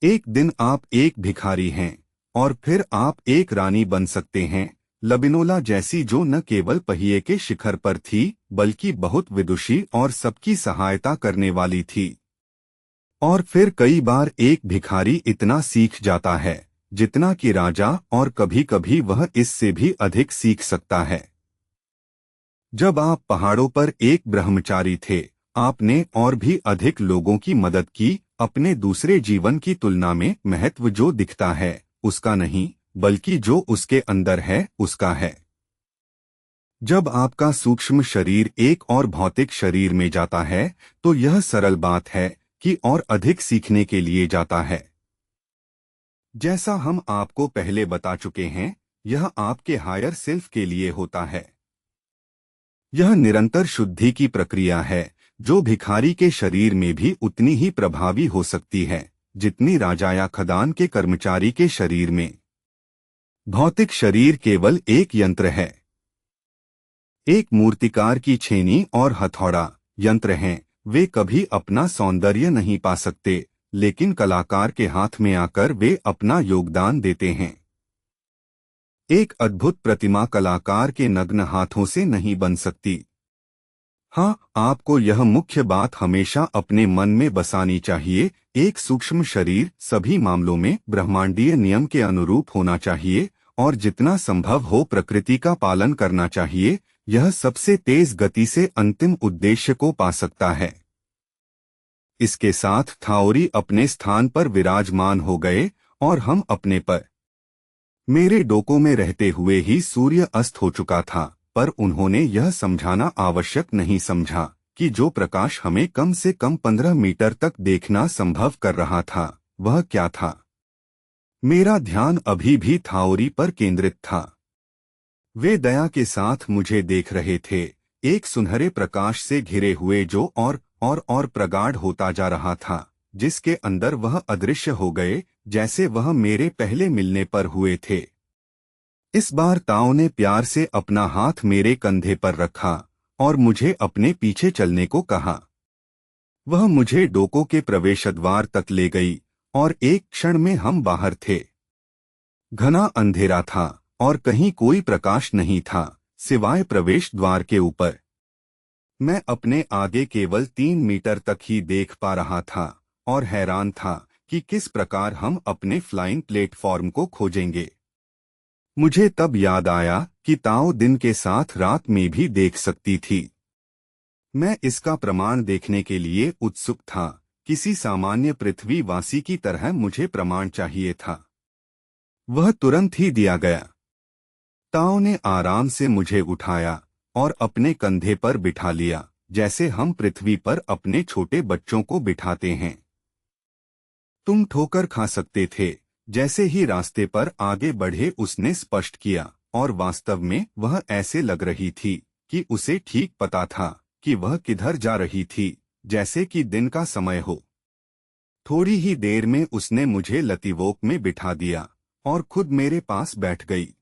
एक दिन आप एक भिखारी हैं और फिर आप एक रानी बन सकते हैं, लबिनोला जैसी, जो न केवल पहिए के शिखर पर थी बल्कि बहुत विदुषी और सबकी सहायता करने वाली थी। और फिर कई बार एक भिखारी इतना सीख जाता है जितना कि राजा, और कभी-कभी वह इससे भी अधिक सीख सकता है। जब आप पहाड़ों पर एक ब्रह्मचारी थे, आपने और भी अधिक लोगों की मदद की, अपने दूसरे जीवन की तुलना में महत्व जो दिखता है उसका नहीं, बल्कि जो उसके अंदर है उसका है। जब आपका सूक्ष्म शरीर एक और भौतिक शरीर में जाता है तो यह सरल बात है कि और अधिक सीखने के लिए जाता है। जैसा हम आपको पहले बता चुके हैं, यह आपके हायर सेल्फ के लिए होता है। यह निरंतर शुद्धि की प्रक्रिया है जो भिखारी के शरीर में भी उतनी ही प्रभावी हो सकती है जितनी राजा या खदान के कर्मचारी के शरीर में। भौतिक शरीर केवल एक यंत्र है। एक मूर्तिकार की छेनी और हथौड़ा यंत्र हैं। वे कभी अपना सौंदर्य नहीं पा सकते, लेकिन कलाकार के हाथ में आकर वे अपना योगदान देते हैं। एक अद्भुत प्रतिमा कलाकार के नग्न हाथों से नहीं बन सकती। हाँ, आपको यह मुख्य बात हमेशा अपने मन में बसानी चाहिए। एक सूक्ष्म शरीर सभी मामलों में ब्रह्मांडीय नियम के अनुरूप होना चाहिए और जितना संभव हो प्रकृति का पालन करना चाहिए। यह सबसे तेज गति से अंतिम उद्देश्य को पा सकता है। इसके साथ थाओरी अपने स्थान पर विराजमान हो गए और हम अपने पर। मेरे डोकों में रहते हुए ही सूर्य अस्त हो चुका था, पर उन्होंने यह समझाना आवश्यक नहीं समझा कि जो प्रकाश हमें कम से कम 15 मीटर तक देखना संभव कर रहा था वह क्या था। मेरा ध्यान अभी भी थाओरी पर केंद्रित था। वे दया के साथ मुझे देख रहे थे, एक सुनहरे प्रकाश से घिरे हुए जो और प्रगाढ़ होता जा रहा था, जिसके अंदर वह अदृश्य हो गए जैसे वह मेरे पहले मिलने पर हुए थे। इस बार ताओ ने प्यार से अपना हाथ मेरे कंधे पर रखा और मुझे अपने पीछे चलने को कहा। वह मुझे डोको के प्रवेशद्वार तक ले गई और एक क्षण में हम बाहर थे। घना अंधेरा था और कहीं कोई प्रकाश नहीं था सिवाय प्रवेश द्वार के ऊपर। मैं अपने आगे केवल 3 मीटर तक ही देख पा रहा था और हैरान था कि किस प्रकार हम अपने फ्लाइंग प्लेटफॉर्म को खोजेंगे। मुझे तब याद आया कि ताओ दिन के साथ रात में भी देख सकती थी। मैं इसका प्रमाण देखने के लिए उत्सुक था। किसी सामान्य पृथ्वीवासी की तरह मुझे प्रमाण चाहिए था। वह तुरंत ही दिया गया। ताओ ने आराम से मुझे उठाया और अपने कंधे पर बिठा लिया, जैसे हम पृथ्वी पर अपने छोटे बच्चों को बिठाते हैं। तुम ठोकर खा सकते थे। जैसे ही रास्ते पर आगे बढ़े उसने स्पष्ट किया, और वास्तव में वह ऐसे लग रही थी कि उसे ठीक पता था कि वह किधर जा रही थी, जैसे कि दिन का समय हो। थोड़ी ही देर में उसने मुझे लतीवोक में बिठा दिया और खुद मेरे पास बैठ गई।